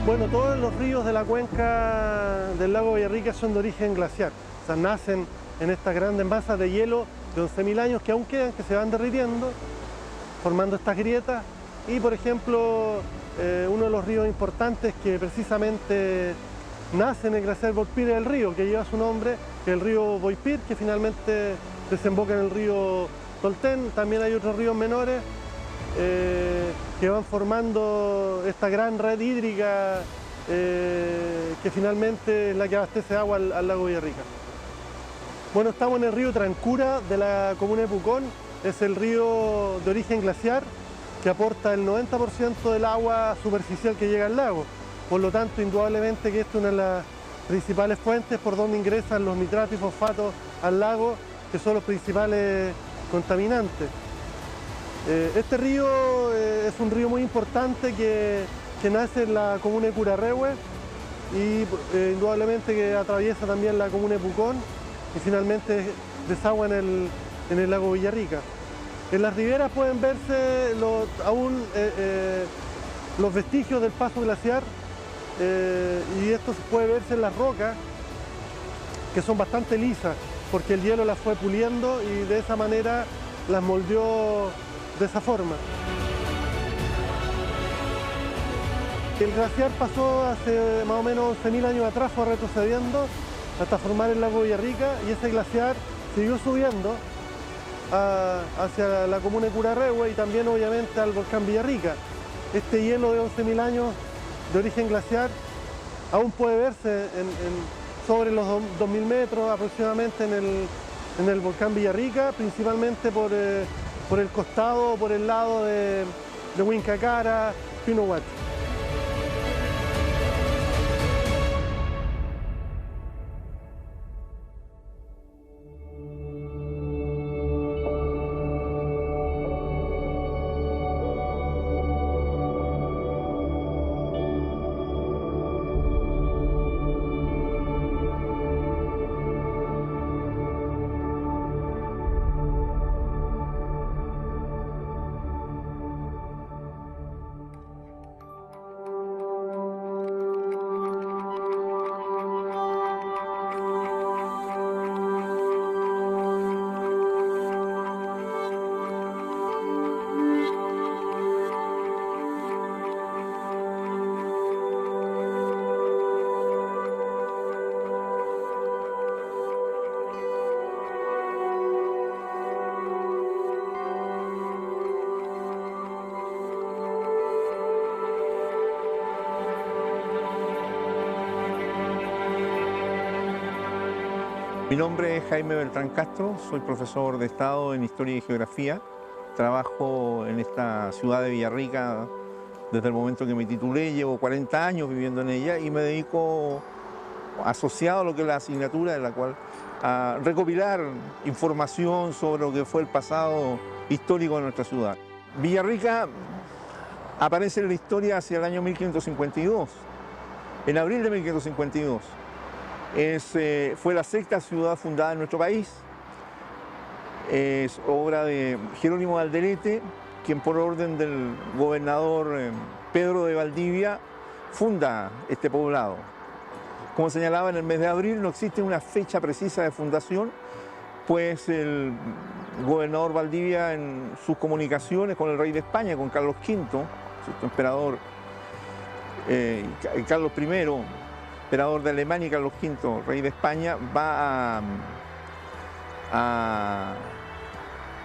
Bueno, todos los ríos de la cuenca del lago Villarrica son de origen glaciar, o sea, nacen en estas grandes masas de hielo de 11.000 años que aún quedan, que se van derritiendo, formando estas grietas. Y, por ejemplo, uno de los ríos importantes que precisamente nace en el glaciar Voipir es el río que lleva su nombre, que es el río Voipir, que finalmente desemboca en el río Tolten. También hay otros ríos menores que van formando esta gran red hídrica que finalmente es la que abastece agua al lago Villarrica. Bueno, estamos en el río Trancura de la comuna de Pucón. Es el río de origen glaciar que aporta el 90% del agua superficial que llega al lago. Por lo tanto, indudablemente que esta es una de las principales fuentes por donde ingresan los nitratos y fosfatos al lago, que son los principales contaminantes. Este río es un río muy importante que nace en la comuna de Curarrehue y indudablemente que atraviesa también la comuna de Pucón y finalmente desagua en el lago Villarrica. En las riberas pueden verse aún los vestigios del paso glaciar y esto se puede verse en las rocas, que son bastante lisas porque el hielo las fue puliendo y de esa manera las moldeó de esa forma. El glaciar pasó hace más o menos 11.000 años atrás, fue retrocediendo hasta formar el lago Villarrica y ese glaciar siguió subiendo hacia la comuna de Curarrehue y también obviamente al volcán Villarrica. Este hielo de 11.000 años de origen glaciar aún puede verse sobre los 2.000 metros aproximadamente en el volcán Villarrica, principalmente por el costado o por el lado de Huincacara, Pinohuachi. Mi nombre es Jaime Beltrán Castro, soy profesor de Estado en Historia y Geografía. Trabajo en esta ciudad de Villarrica desde el momento que me titulé, llevo 40 años viviendo en ella y me dedico, asociado a lo que es la asignatura, de la cual a recopilar información sobre lo que fue el pasado histórico de nuestra ciudad. Villarrica aparece en la historia hacia el año 1552, en abril de 1552. Fue la sexta ciudad fundada en nuestro país. Es obra de Jerónimo de Alderete, quien por orden del gobernador Pedro de Valdivia funda este poblado. Como señalaba, en el mes de abril no existe una fecha precisa de fundación, pues el gobernador Valdivia en sus comunicaciones con el rey de España, con Carlos V, su emperador, Carlos I, emperador de Alemania, y Carlos V, rey de España, va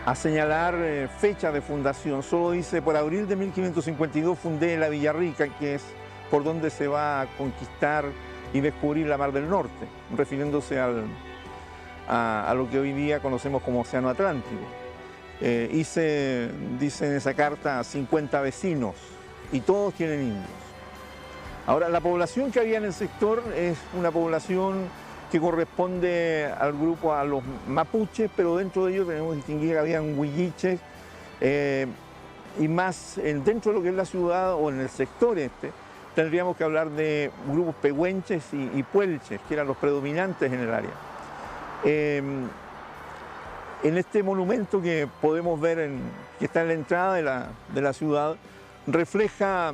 a señalar fecha de fundación. Solo dice: por abril de 1552 fundé la Villarrica, que es por donde se va a conquistar y descubrir la Mar del Norte, refiriéndose a lo que hoy día conocemos como Océano Atlántico. Y se dice en esa carta 50 vecinos, y todos tienen indios. Ahora, la población que había en el sector es una población que corresponde al grupo, a los mapuches, pero dentro de ellos tenemos que distinguir que habían huilliches y más dentro de lo que es la ciudad o en el sector tendríamos que hablar de grupos pehuenches y puelches, que eran los predominantes en el área. En este monumento que podemos ver, que está en la entrada de la ciudad, refleja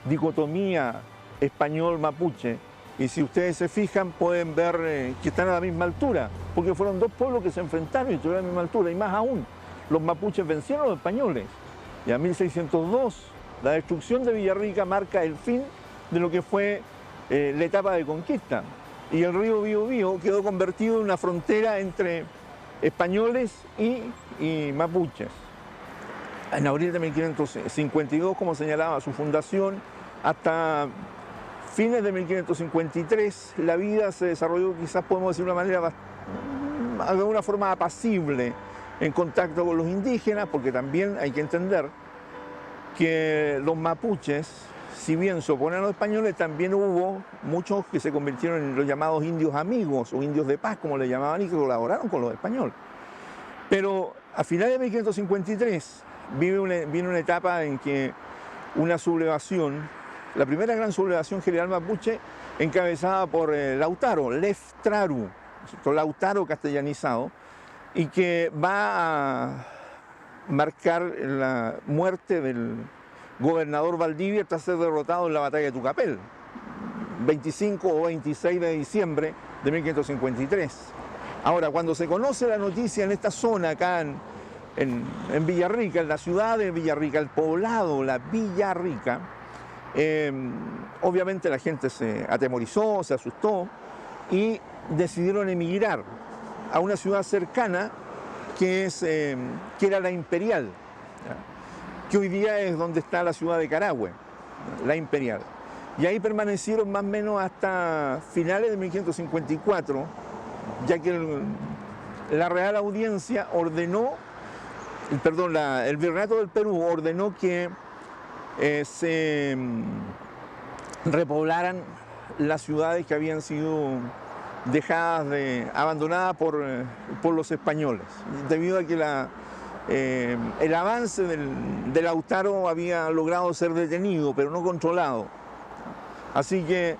dicotomía español-mapuche. Y si ustedes se fijan, pueden ver que están a la misma altura, porque fueron dos pueblos que se enfrentaron y estuvieron a la misma altura. Y más aún, los mapuches vencieron a los españoles. Y en 1602, la destrucción de Villarrica marca el fin de lo que fue la etapa de conquista. Y el río Biobío quedó convertido en una frontera entre españoles y mapuches. En abril de 1552, como señalaba su fundación, hasta fines de 1553, la vida se desarrolló, quizás podemos decir de una manera, de alguna forma apacible, en contacto con los indígenas, porque también hay que entender que los mapuches, si bien se oponen a los españoles, también hubo muchos que se convirtieron en los llamados indios amigos o indios de paz, como le llamaban, y que colaboraron con los españoles. Pero a finales de 1553 viene una etapa en que una sublevación, la primera gran sublevación general mapuche, encabezada por Lautaro, Lef Traru, Lautaro castellanizado, y que va a marcar la muerte del gobernador Valdivia tras ser derrotado en la batalla de Tucapel, 25 o 26 de diciembre de 1553. Ahora, cuando se conoce la noticia en esta zona, acá en Villarrica, en la ciudad de Villarrica, el poblado, la Villarrica, obviamente la gente se atemorizó, se asustó y decidieron emigrar a una ciudad cercana que era la Imperial, que hoy día es donde está la ciudad de Carahue, la Imperial. Y ahí permanecieron más o menos hasta finales de 1554, ya que la Real Audiencia ordenó, el Virreinato del Perú ordenó que se repoblaran las ciudades que habían sido abandonadas por los españoles, debido a que el avance del Lautaro había logrado ser detenido, pero no controlado. Así que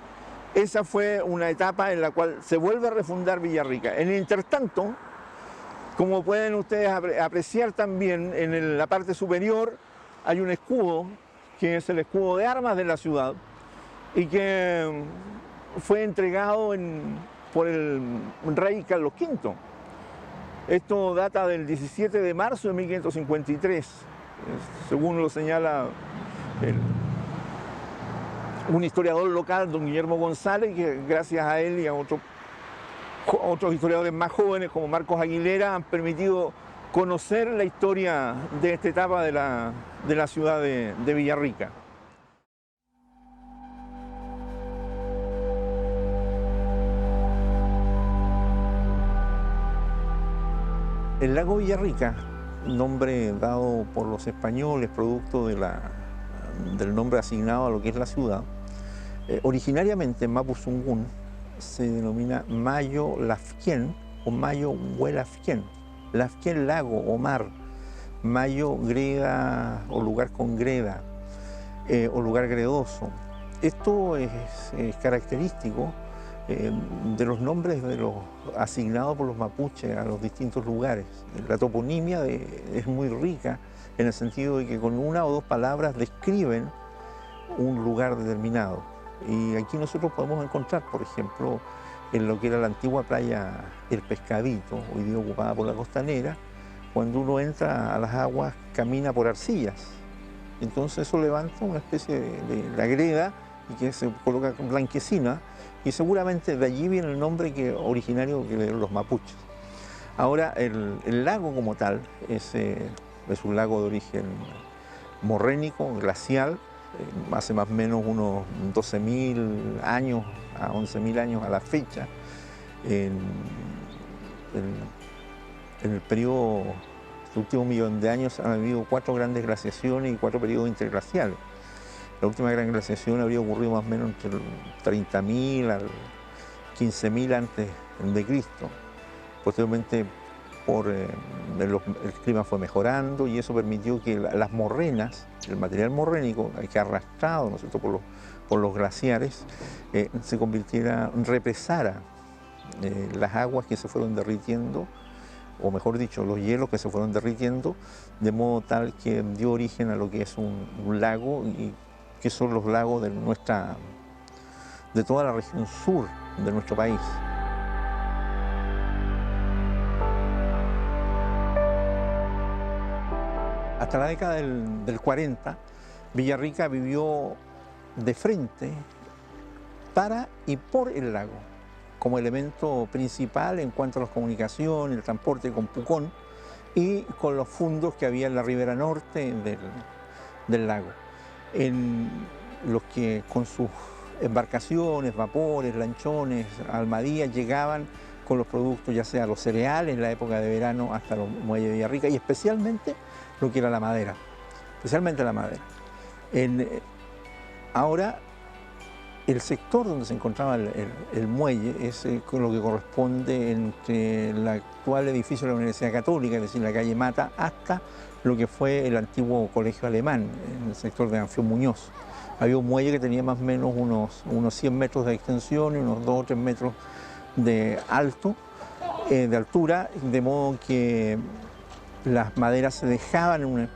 esa fue una etapa en la cual se vuelve a refundar Villarrica. En el intertanto, como pueden ustedes apreciar también, en la parte superior hay un escudo, que es el escudo de armas de la ciudad, y que fue entregado por el rey Carlos V. Esto data del 17 de marzo de 1553, según lo señala un historiador local, don Guillermo González, que gracias a él y a otros historiadores más jóvenes como Marcos Aguilera han permitido conocer la historia de esta etapa de la ciudad de Villarrica. El lago Villarrica, nombre dado por los españoles, producto del nombre asignado a lo que es la ciudad, originariamente en Mapuzungún se denomina Mayo Lafquén o Mayo Huelafquén. Lafquén, lago o mar, Mayo, greda o lugar con greda o lugar gredoso. Esto es característico de los nombres asignados por los mapuches a los distintos lugares. La toponimia es muy rica en el sentido de que con una o dos palabras describen un lugar determinado. Y aquí nosotros podemos encontrar, por ejemplo, en lo que era la antigua playa El Pescadito, hoy día ocupada por la Costanera, cuando uno entra a las aguas camina por arcillas. Entonces eso levanta una especie de la greda y que se coloca blanquecina, y seguramente de allí viene el nombre originario que le dieron los mapuches. Ahora, el lago como tal es un lago de origen morrénico, glacial, hace más o menos unos 12.000 años a 11.000 años a la fecha. En el periodo, este último millón de años, han habido 4 grandes glaciaciones y 4 periodos interglaciales. La última gran glaciación habría ocurrido más o menos entre el 30.000 al 15.000 antes de Cristo. Posteriormente, el clima fue mejorando y eso permitió que las morrenas, el material morrénico que arrastrado, ¿no es cierto?, por los glaciares, represara las aguas que se fueron derritiendo, o mejor dicho, los hielos que se fueron derritiendo, de modo tal que dio origen a lo que es un lago y que son los lagos de toda la región sur de nuestro país. Hasta la década del 40, Villarrica vivió de frente para y por el lago, como elemento principal en cuanto a las comunicaciones, el transporte con Pucón y con los fundos que había en la ribera norte del lago, en los que con sus embarcaciones, vapores, lanchones, almadías llegaban con los productos, ya sea los cereales en la época de verano hasta los muelles de Villarrica, y especialmente lo que era la madera, especialmente la madera. Ahora, el sector donde se encontraba el muelle es lo que corresponde entre el actual edificio de la Universidad Católica, es decir, la calle Mata, hasta lo que fue el antiguo colegio alemán, en el sector de Anfión Muñoz. Había un muelle que tenía más o menos unos 100 metros de extensión y unos 2 o 3 metros de altura, de modo que las maderas se dejaban en un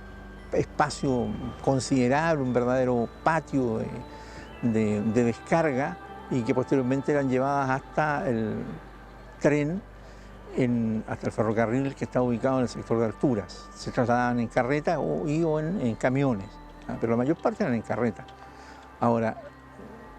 espacio considerable, un verdadero patio de descarga, y que posteriormente eran llevadas hasta el tren, hasta el ferrocarril que está ubicado en el sector de alturas. Se trasladaban en carreta o en camiones, pero la mayor parte eran en carreta. Ahora,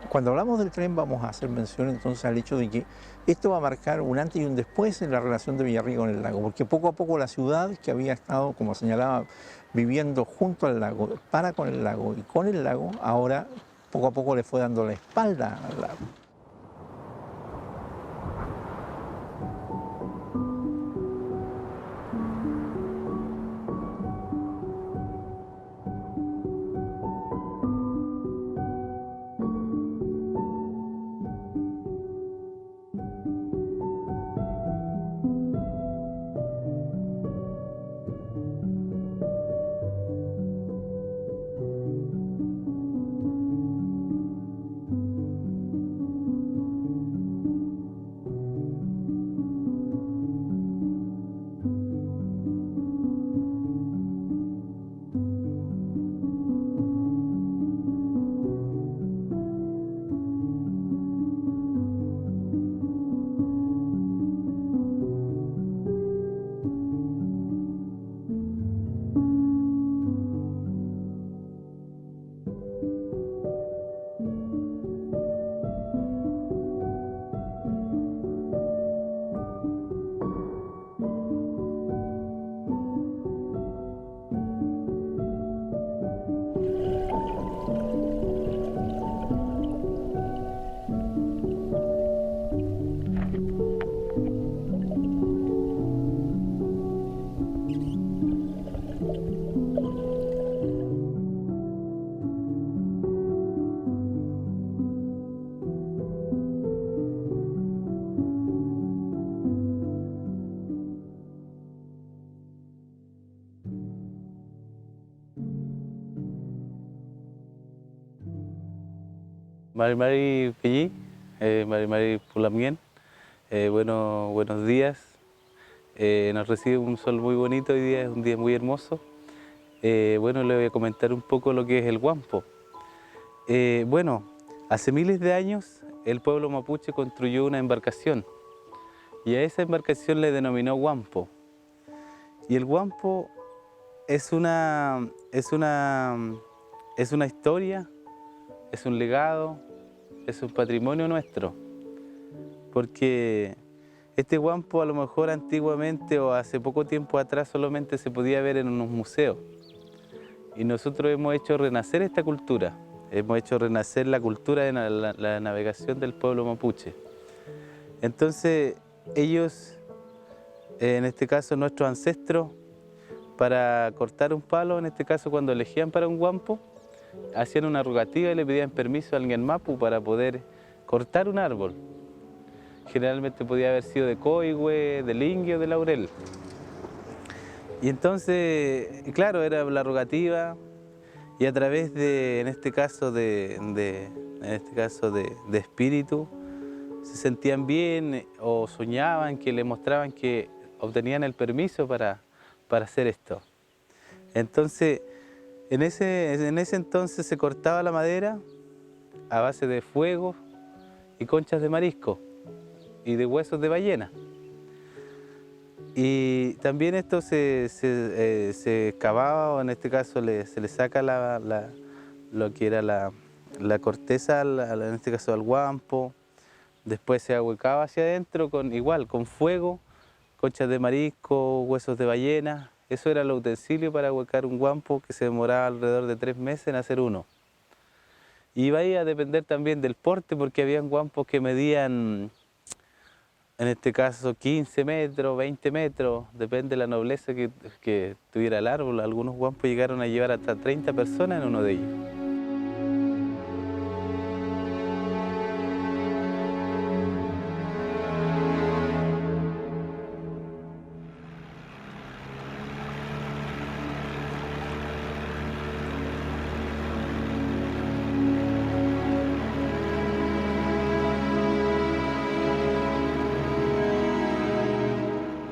cuando hablamos del tren vamos a hacer mención entonces al hecho de que esto va a marcar un antes y un después en la relación de Villarrica con el lago, porque poco a poco la ciudad, que había estado, como señalaba, viviendo junto al lago, para con el lago y con el lago, ahora poco a poco le fue dando la espalda al lago. Mari Pellí, Mari Pulamien, buenos días. Nos recibe un sol muy bonito hoy día, es un día muy hermoso. Le voy a comentar un poco lo que es el Wampo. Hace miles de años el pueblo mapuche construyó una embarcación y a esa embarcación le denominó Wampo. Y el Wampo es una historia, es un legado, es un patrimonio nuestro, porque este Wampo a lo mejor antiguamente o hace poco tiempo atrás solamente se podía ver en unos museos, y nosotros hemos hecho renacer esta cultura, hemos hecho renacer la cultura de la navegación del pueblo mapuche. Entonces ellos, en este caso nuestros ancestros, para cortar un palo, en este caso cuando elegían para un Wampo, hacían una rogativa y le pedían permiso al Ngenmapu para poder cortar un árbol. Generalmente podía haber sido de coigüe, de lingue o de laurel. Y entonces, claro, era la rogativa, y a través de, en este caso de espíritu, se sentían bien o soñaban que le mostraban que obtenían el permiso para hacer esto. Entonces, En ese entonces se cortaba la madera a base de fuego y conchas de marisco y de huesos de ballena. Y también esto se excavaba, o en este caso se le saca lo que era la corteza, en este caso al guampo. Después se ahuecaba hacia adentro igual con fuego, conchas de marisco, huesos de ballena. Eso era el utensilio para ahuecar un guampo, que se demoraba alrededor de 3 meses en hacer uno. Y iba ahí a depender también del porte, porque habían guampos que medían, en este caso, 15 metros, 20 metros, depende de la nobleza que tuviera el árbol. Algunos guampos llegaron a llevar hasta 30 personas en uno de ellos.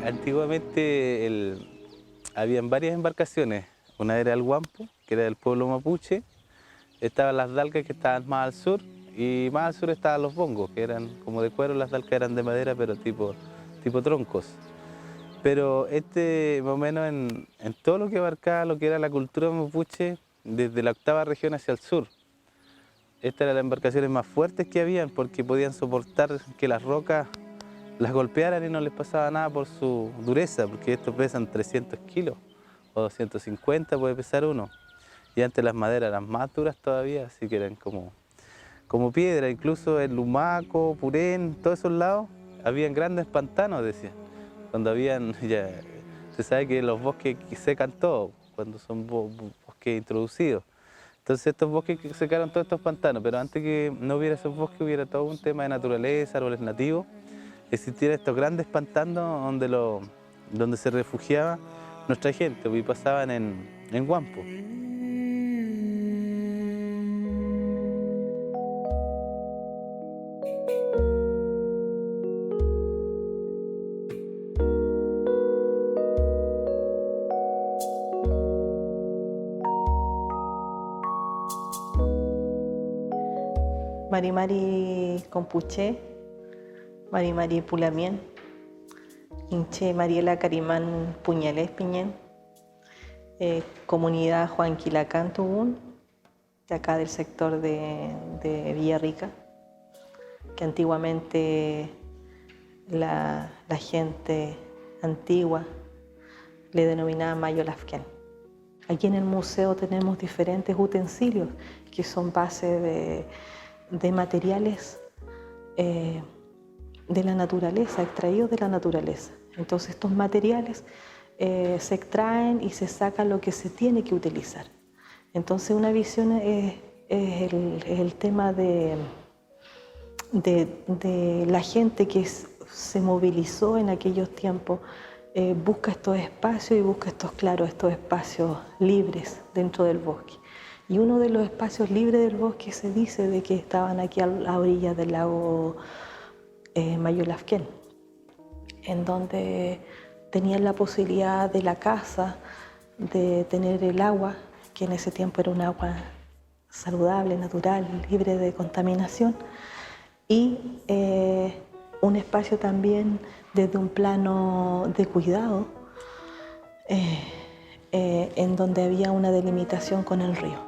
Antiguamente habían varias embarcaciones. Una era el Huampo, que era del pueblo mapuche. Estaban las dalcas, que estaban más al sur, y más al sur estaban los bongos, que eran como de cuero. Las dalcas eran de madera, pero tipo troncos. Pero más o menos en todo lo que abarcaba lo que era la cultura mapuche, desde la 8ª región hacia el sur. Estas eran las embarcaciones más fuertes que habían, porque podían soportar que las rocas las golpearan y no les pasaba nada por su dureza, porque estos pesan 300 kilos o 250 puede pesar uno. Y antes las maderas eran más duras todavía, así que eran como piedra. Incluso en Lumaco, Purén, todos esos lados, habían grandes pantanos, decían. Cuando se sabe que los bosques secan todo, cuando son bosques introducidos. Entonces estos bosques secaron todos estos pantanos, pero antes que no hubiera esos bosques hubiera todo un tema de naturaleza, árboles nativos. Existían estos grandes pantanos donde se refugiaba nuestra gente, y pasaban en Huampo. Marimari Compuché, Marimari Pulamien, Inche Mariela Carimán Puñalés Piñén, comunidad Juanquilacán Tubún, de acá del sector de Villarrica, que antiguamente la gente antigua le denominaba Mayolafquén. Aquí en el museo tenemos diferentes utensilios que son base de materiales de la naturaleza, extraídos de la naturaleza. Entonces estos materiales se extraen y se saca lo que se tiene que utilizar. Entonces una visión es el tema de la gente que se movilizó en aquellos tiempos, busca estos espacios y busca estos espacios libres dentro del bosque. Y uno de los espacios libres del bosque se dice de que estaban aquí a la orilla del lago Mayolafquén, en donde tenían la posibilidad de la caza, de tener el agua, que en ese tiempo era un agua saludable, natural, libre de contaminación, y un espacio también desde un plano de cuidado, en donde había una delimitación con el río.